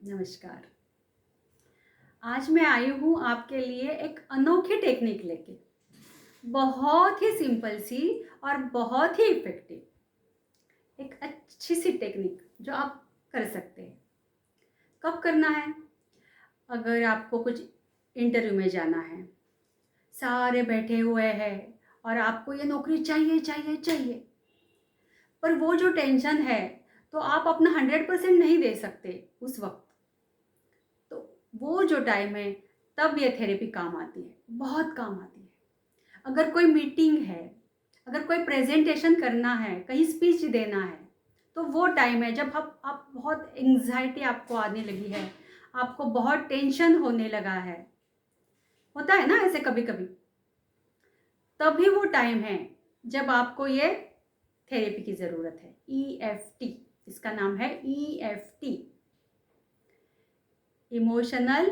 नमस्कार। आज मैं आई हूँ आपके लिए एक अनोखी टेक्निक लेके। बहुत ही सिंपल सी और बहुत ही इफ़ेक्टिव एक अच्छी सी टेक्निक जो आप कर सकते हैं। कब करना है? अगर आपको कुछ इंटरव्यू में जाना है, सारे बैठे हुए हैं और आपको ये नौकरी चाहिए, चाहिए, चाहिए। पर वो जो टेंशन है, तो आप अपना 100% नहीं दे सकते उस वक़्त। तो वो जो टाइम है, तब ये थेरेपी काम आती है, बहुत काम आती है। अगर कोई मीटिंग है, अगर कोई प्रेजेंटेशन करना है, कहीं स्पीच देना है, तो वो टाइम है जब आप बहुत एंग्जाइटी आपको आने लगी है, आपको बहुत टेंशन होने लगा है। होता है ना ऐसे कभी-कभी? तभी वो टाइम है जब आपको ये थेरेपी की ज़रूरत है। ईएफटी, इसका नाम है ईएफटी, इमोशनल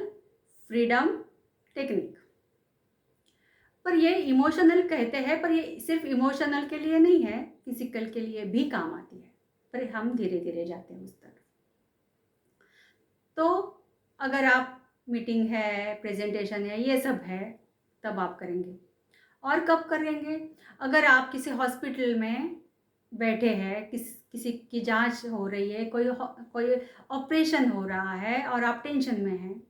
फ्रीडम टेक्निक। पर ये इमोशनल कहते हैं, पर ये सिर्फ इमोशनल के लिए नहीं है, फिजिकल के लिए भी काम आती है। पर हम धीरे धीरे जाते हैं उस तरफ। तो अगर आप मीटिंग है, प्रेजेंटेशन है, ये सब है, तब आप करेंगे। और कब करेंगे? अगर आप किसी हॉस्पिटल में बैठे हैं, किसी की जांच हो रही है, कोई ऑपरेशन हो रहा है और आप टेंशन में हैं,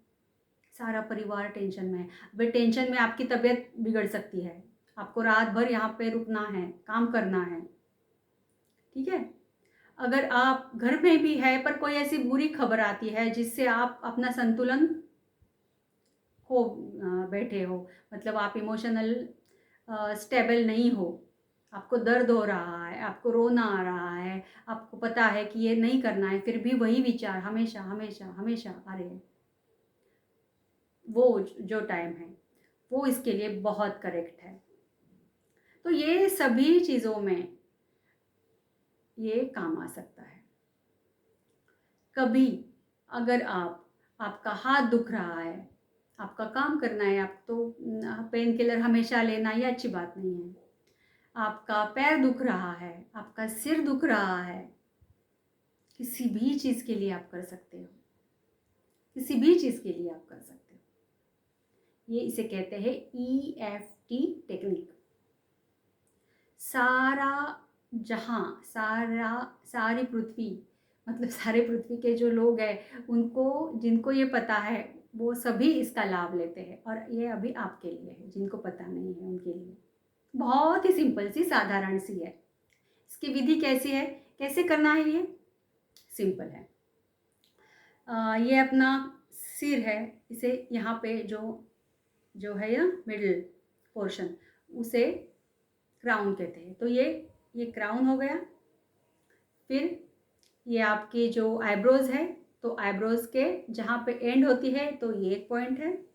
सारा परिवार टेंशन में है। अभी टेंशन में आपकी तबीयत बिगड़ सकती है, आपको रात भर यहाँ पे रुकना है, काम करना है, ठीक है? अगर आप घर में भी है पर कोई ऐसी बुरी खबर आती है जिससे आप अपना संतुलन खो बैठे हो, मतलब आप इमोशनल स्टेबल नहीं हो, आपको दर्द हो रहा है, आपको रोना आ रहा है, आपको पता है कि ये नहीं करना है, फिर भी वही विचार हमेशा हमेशा हमेशा आ रहे हैं, वो जो टाइम है वो इसके लिए बहुत करेक्ट है। तो ये सभी चीज़ों में ये काम आ सकता है। कभी अगर आपका हाथ दुख रहा है, आपका काम करना है, आप तो पेन किलर हमेशा लेना ये अच्छी बात नहीं है। आपका पैर दुख रहा है, आपका सिर दुख रहा है, किसी भी चीज़ के लिए आप कर सकते हो, किसी भी चीज़ के लिए आप कर सकते हो। ये इसे कहते हैं ईएफटी टेक्निक। सारा जहाँ, सारी पृथ्वी, मतलब सारे पृथ्वी के जो लोग हैं, उनको, जिनको ये पता है, वो सभी इसका लाभ लेते हैं। और ये अभी आपके लिए है, जिनको पता नहीं है उनके लिए। बहुत ही सिंपल सी, साधारण सी है। इसकी विधि कैसी है, कैसे करना है? ये सिंपल है। ये अपना सिर है, इसे यहाँ पे जो जो है ना मिडिल पोर्शन, उसे क्राउन कहते हैं। तो ये क्राउन हो गया। फिर ये आपकी जो आईब्रोज़ है, तो आईब्रोज़ के जहाँ पे एंड होती है, तो ये एक पॉइंट है।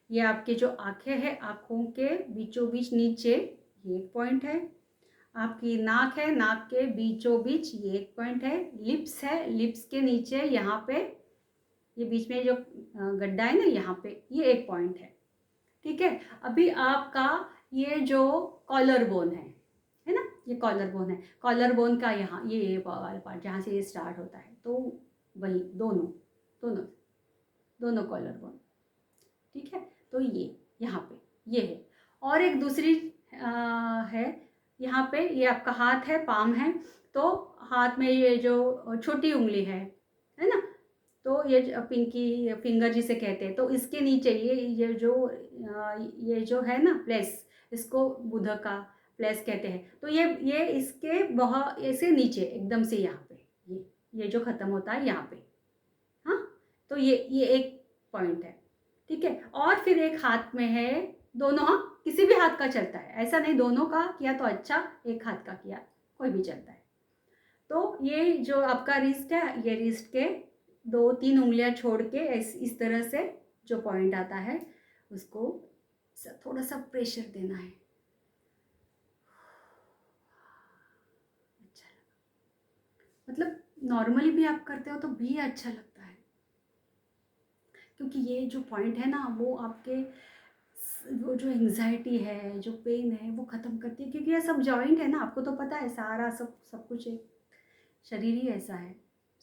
ये आपकी जो आँखें हैं, आँखों के बीचों बीच नीचे, ये एक पॉइंट है। आपकी नाक है, नाक के बीचों बीच ये एक पॉइंट है। लिप्स है, लिप्स के नीचे यहाँ पे, ये बीच में जो गड्ढा है ना, यहाँ पे, ये एक पॉइंट है। ठीक है? अभी आपका ये जो कॉलर बोन है ना? ये कॉलर बोन है। कॉलर बोन का यहाँ ये वाला पार्ट जहाँ से ये स्टार्ट होता है, तो वही दोनों दोनों दोनों कॉलर बोन, ठीक है? तो ये यहाँ पे ये है। और एक दूसरी है यहाँ पे, ये आपका हाथ है, पाम है। तो हाथ में ये जो छोटी उंगली है ना? तो ये पिंकी फिंगर जिसे कहते हैं, तो इसके नीचे ये जो है ना प्लेस, इसको बुध का प्लेस कहते हैं। तो ये इसके बहुत ऐसे नीचे एकदम से यहाँ पे, ये जो ख़त्म होता है यहाँ पे, हाँ? तो ये एक पॉइंट है, ठीक है? और फिर एक हाथ में है, दोनों, हाँ, किसी भी हाथ का चलता है, ऐसा नहीं दोनों का किया तो अच्छा, एक हाथ का किया कोई भी चलता है। तो ये जो आपका रिस्ट है, ये रिस्ट के 2-3 उँगलियाँ छोड़ के इस तरह से जो पॉइंट आता है, उसको थोड़ा सा प्रेशर देना है। अच्छा लगा, मतलब नॉर्मली भी आप करते हो तो भी अच्छा लगता है, क्योंकि ये जो पॉइंट है ना, वो आपके वो जो एंग्जाइटी है, जो पेन है, वो ख़त्म करती है। क्योंकि ये सब जॉइंट है ना, आपको तो पता है, सारा सब सब कुछ एक शरीर ही ऐसा है,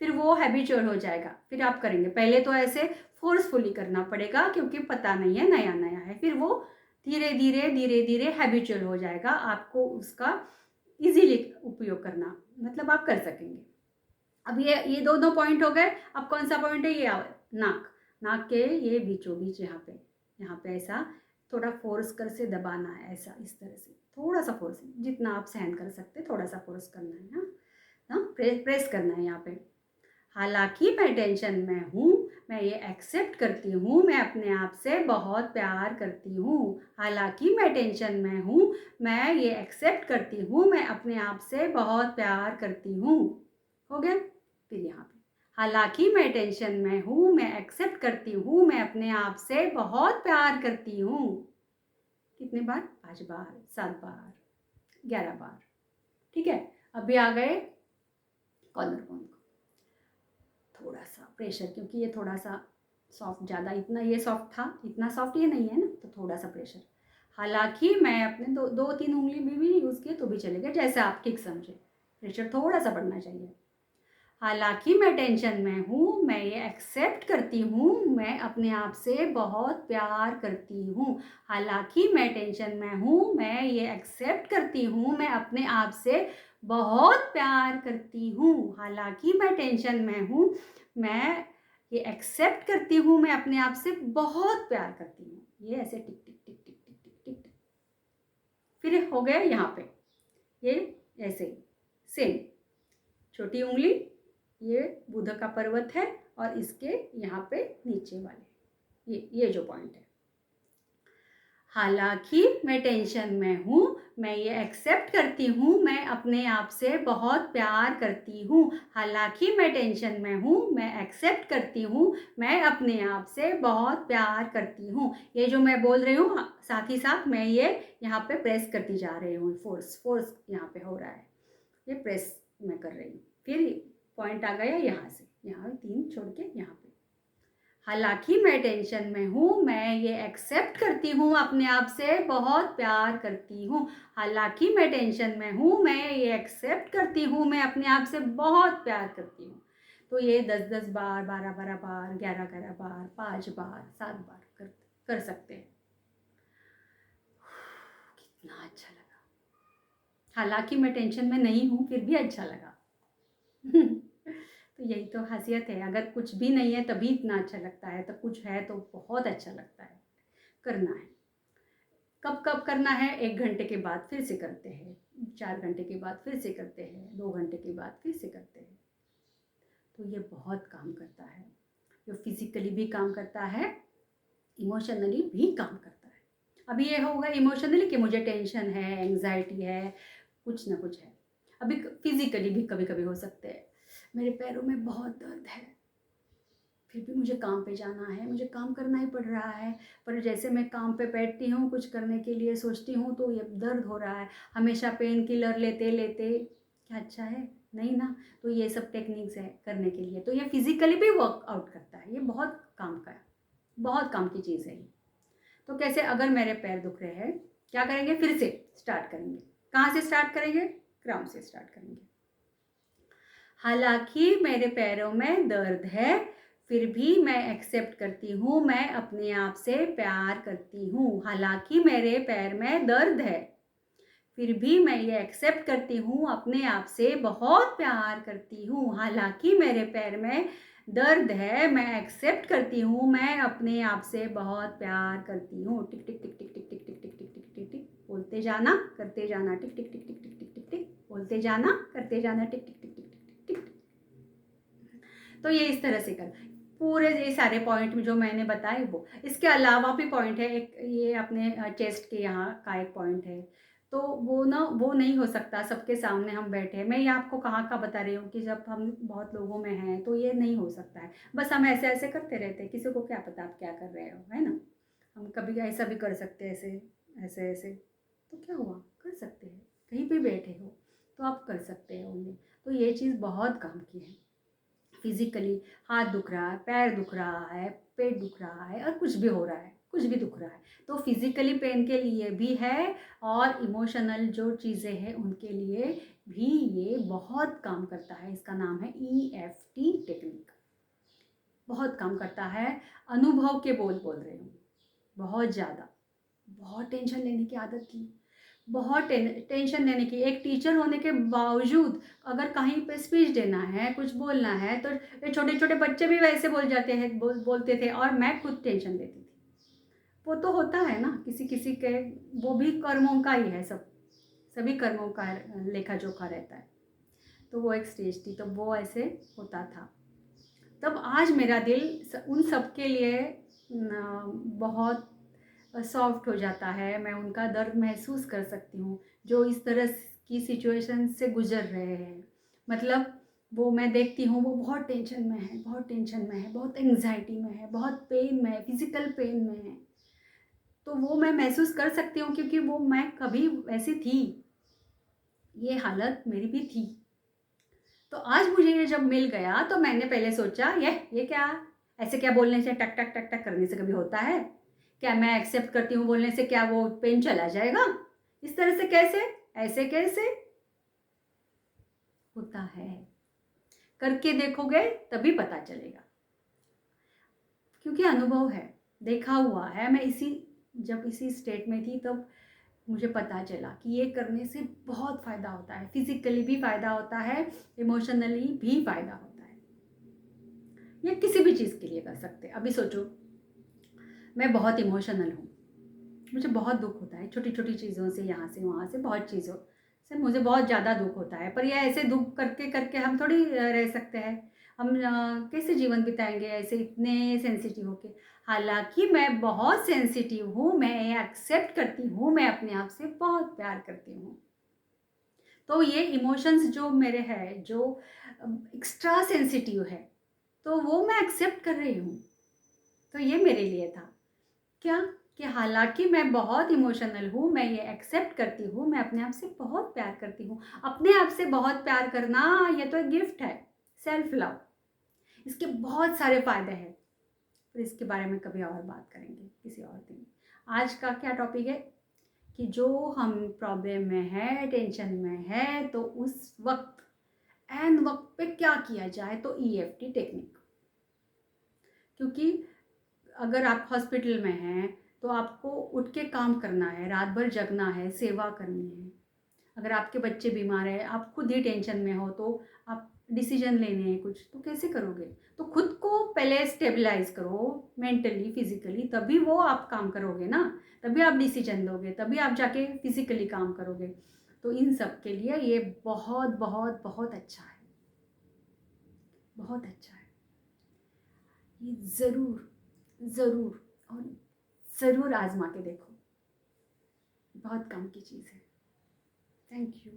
फिर वो हैबिचुअल हो जाएगा, फिर आप करेंगे। पहले तो ऐसे फोर्सफुली करना पड़ेगा क्योंकि पता नहीं है, नया नया है, फिर वो धीरे धीरे हैबिचुअल हो जाएगा, आपको उसका इजीली उपयोग करना, मतलब आप कर सकेंगे। अब ये दो पॉइंट हो गए। अब कौन सा पॉइंट है, ये नाक, नाक के ये बीचों बीच यहाँ पे ऐसा थोड़ा फोर्स कर से दबाना है, ऐसा इस तरह से थोड़ा सा फोर्स, जितना आप सहन कर सकते थोड़ा सा फोर्स करना है। हाँ, प्रेस करना है यहाँ पे। हालांकि मैं टेंशन में हूँ, मैं ये एक्सेप्ट करती हूँ, मैं अपने आप से बहुत प्यार करती हूँ। हालांकि मैं टेंशन में हूँ, मैं ये एक्सेप्ट करती हूँ, मैं अपने आप से बहुत प्यार करती हूँ। हो गया। फिर यहाँ पे हालांकि मैं टेंशन में हूँ, मैं एक्सेप्ट करती हूँ, मैं अपने आप से बहुत प्यार करती हूँ। कितने बार? 5 बार, 7 बार, 11 बार। ठीक है। अभी आ गए कॉलर बोन को, थोड़ा सा प्रेशर, क्योंकि ये थोड़ा सा सॉफ्ट, ज़्यादा इतना ये सॉफ्ट था, इतना सॉफ्ट ये नहीं है ना, तो थोड़ा सा प्रेशर। हालांकि मैं अपने दो तीन उंगली में भी यूज़ किए तो भी चलेगा, जैसे आप ठीक समझे। प्रेशर थोड़ा सा बढ़ना चाहिए। हालांकि मैं टेंशन में हूँ, मैं ये एक्सेप्ट करती हूँ, मैं अपने आप से बहुत प्यार करती हूँ। हालांकि मैं टेंशन में हूँ, मैं ये एक्सेप्ट करती हूँ, मैं अपने आप से बहुत प्यार करती हूँ। हालांकि मैं टेंशन में हूँ, मैं ये एक्सेप्ट करती हूँ, मैं अपने आप से बहुत प्यार करती हूँ। ये ऐसे टिक टिक टिक टिक टिक टिक टिक टिक। फिर हो गया यहाँ पे, ये ऐसे ही सेम, छोटी उंगली ये बुध का पर्वत है, और इसके यहाँ पे नीचे वाले ये जो पॉइंट है। हालांकि मैं टेंशन में हूँ, मैं ये एक्सेप्ट करती हूँ, मैं अपने आप से बहुत प्यार करती हूँ। हालांकि मैं टेंशन में हूँ, मैं एक्सेप्ट करती हूँ, मैं अपने आप से बहुत प्यार करती हूँ। ये जो मैं बोल रही हूँ, साथ ही साथ मैं ये यहाँ पे प्रेस करती जा रही हूँ, फोर्स यहाँ पे हो रहा है, ये प्रेस मैं कर रही हूँ। फिर पॉइंट आ गया यहाँ से, यहाँ 3 छोड़ के यहाँ पे। हालांकि मैं टेंशन में हूँ, मैं ये एक्सेप्ट करती हूँ, अपने आप से बहुत प्यार करती हूँ। हालांकि मैं टेंशन में हूँ, मैं ये एक्सेप्ट करती हूँ, मैं अपने आप से बहुत प्यार करती हूँ। तो ये 10-10 बार, 12-12 बार, 11-11 बार, 5 बार, 7 बार कर सकते हैं। कितना अच्छा लगा। हालांकि मैं टेंशन में नहीं हूँ, फिर भी अच्छा लगा। तो यही तो खासियत है, अगर कुछ भी नहीं है तभी इतना अच्छा लगता है, तो कुछ है तो बहुत अच्छा लगता है। करना है। कब कब करना है? 1 घंटे के बाद फिर से करते हैं, 4 घंटे के बाद फिर से करते हैं, 2 घंटे के बाद फिर से करते हैं। तो ये बहुत काम करता है, जो फिजिकली भी काम करता है, इमोशनली भी काम करता है। अभी ये होगा इमोशनली कि मुझे टेंशन है, एंग्जाइटी है, कुछ ना कुछ है। अभी फिजिकली भी कभी कभी हो सकते हैं, मेरे पैरों में बहुत दर्द है, फिर भी मुझे काम पे जाना है, मुझे काम करना ही पड़ रहा है, पर जैसे मैं काम पे बैठती हूँ, कुछ करने के लिए सोचती हूँ, तो ये दर्द हो रहा है। हमेशा पेन किलर लेते लेते क्या अच्छा है? नहीं ना। तो ये सब टेक्निक्स है करने के लिए, तो ये फिजिकली भी वर्कआउट करता है, ये बहुत काम का है, बहुत काम की चीज़ है ये। तो कैसे? अगर मेरे पैर दुख रहे हैं, क्या करेंगे? फिर से स्टार्ट करेंगे। कहाँ से स्टार्ट करेंगे? ग्राउंड से स्टार्ट करेंगे। हालांकि मेरे पैरों में दर्द है, फिर भी मैं एक्सेप्ट करती हूँ, मैं अपने आप से प्यार करती हूँ। हालांकि मेरे पैर में दर्द है, फिर भी मैं ये एक्सेप्ट करती हूँ, अपने आप से बहुत प्यार करती हूँ। हालांकि मेरे पैर में दर्द है, मैं एक्सेप्ट करती हूँ, मैं अपने आप से बहुत प्यार करती हूँ। टिक टिक टिक टिक टिक टिक टिक टिक टिक टिक टिक टिक, बोलते जाना, करते जाना, टिक टिक टिक टिक टिक टिक टिक टिक, बोलते जाना, करते जाना, टिक टिक टिक टिक टिक टिक। तो ये इस तरह से कर, पूरे ये सारे पॉइंट जो मैंने बताए वो, इसके अलावा भी पॉइंट है, एक ये अपने चेस्ट के यहाँ का एक पॉइंट है, तो वो ना, वो नहीं हो सकता सबके सामने हम बैठे। मैं ये आपको कहाँ का बता रही हूँ कि जब हम बहुत लोगों में हैं तो ये नहीं हो सकता है, बस हम ऐसे ऐसे करते रहते हैं, किसी को क्या पता आप क्या कर रहे हो, है ना। हम कभी ऐसा भी कर सकते हैं, ऐसे ऐसे ऐसे, तो क्या हुआ, कर सकते हैं, कहीं पे बैठे हो तो आप कर सकते हो ये। तो ये चीज़ बहुत काम की है। फिजिकली हाथ दुख रहा है, पैर दुख रहा है, पेट दुख रहा है, और कुछ भी हो रहा है, कुछ भी दुख रहा है, तो फिज़िकली पेन के लिए भी है और इमोशनल जो चीज़ें हैं उनके लिए भी ये बहुत काम करता है। इसका नाम है EFT टेक्निक। बहुत काम करता है। अनुभव के बोल बोल रही हूँ, बहुत ज़्यादा। बहुत टेंशन लेने की आदत थी, बहुत टेंशन लेने की। एक टीचर होने के बावजूद अगर कहीं पे स्पीच देना है, कुछ बोलना है, तो ये छोटे-छोटे बच्चे भी वैसे बोल जाते हैं, बोलते थे और मैं खुद टेंशन लेती थी। वो तो होता है ना किसी-किसी के, वो भी कर्मों का ही है सब, सभी कर्मों का लेखा-जोखा रहता है। तो वो एक स्टेज थी, तो वो ऐसे होता था। तब आज मेरा दिल उन सब के लिए बहुत सॉफ्ट हो जाता है। मैं उनका दर्द महसूस कर सकती हूँ, जो इस तरह की सिचुएशन से गुज़र रहे हैं। मतलब वो मैं देखती हूँ, वो बहुत टेंशन में है, बहुत टेंशन में है, बहुत एंग्ज़ायटी में है, बहुत पेन में है, फ़िज़िकल पेन में है। तो वो मैं महसूस कर सकती हूँ क्योंकि वो मैं कभी वैसी थी, ये हालत मेरी भी थी। तो आज मुझे ये जब मिल गया तो मैंने पहले सोचा ये क्या? ऐसे क्या बोलने से टक, टक, टक, टक करने से कभी होता है? क्या मैं एक्सेप्ट करती हूँ बोलने से क्या वो पेन चला जाएगा? इस तरह से कैसे? ऐसे कैसे? होता है। करके देखोगे तभी पता चलेगा। क्योंकि अनुभव है, देखा हुआ है। मैं जब इसी स्टेट में थी तब मुझे पता चला कि ये करने से बहुत फ़ायदा होता है। फिज़िकली भी फ़ायदा होता है, इमोशनली भी फ़ायदा होता है। या किसी भी चीज़ के लिए कर सकते हैं। अभी सोचो, मैं बहुत इमोशनल हूँ, मुझे बहुत दुःख होता है छोटी-छोटी चीज़ों से, यहाँ से वहाँ से, बहुत चीज़ों से मुझे बहुत ज़्यादा दुःख होता है। पर ये ऐसे दुःख करके हम थोड़ी रह सकते हैं। हम कैसे जीवन बिताएँगे ऐसे इतने सेंसिटिव होके। हालाँकि मैं बहुत सेंसिटिव हूँ, मैं एक्सेप्ट करती हूँ, मैं अपने आप से बहुत प्यार करती हूँ। तो ये इमोशंस जो मेरे हैं, जो एक्स्ट्रा सेंसिटिव है, तो वो मैं एक्सेप्ट कर रही हूँ। तो ये मेरे लिए था। क्या? कि हालाँकि मैं बहुत इमोशनल हूँ, मैं ये एक्सेप्ट करती हूँ, मैं अपने आप से बहुत प्यार करती हूँ। अपने आप से बहुत प्यार करना ये तो एक गिफ्ट है, सेल्फ लव। इसके बहुत सारे फ़ायदे हैं, पर इसके बारे में कभी और बात करेंगे, किसी और दिन। आज का क्या टॉपिक है कि जो हम प्रॉब्लम में हैं, टेंशन में हैं, तो उस वक़्त ऐन वक़्त पे क्या किया जाए? तो EFT टेक्निक। क्योंकि अगर आप हॉस्पिटल में हैं, तो आपको उठ के काम करना है, रात भर जगना है, सेवा करनी है। अगर आपके बच्चे बीमार हैं, आप खुद ही टेंशन में हो, तो आप डिसीज़न लेने हैं कुछ, तो कैसे करोगे? तो खुद को पहले स्टेबलाइज़ करो मेंटली, फिज़िकली, तभी वो आप काम करोगे ना, तभी आप डिसीज़न लोगे, तभी आप जाके फिज़िकली काम करोगे। तो इन सब के लिए ये बहुत, बहुत, बहुत अच्छा है, बहुत अच्छा है। ये ज़रूर, ज़रूर और ज़रूर आज़मा के देखो, बहुत काम की चीज़ है। Thank you.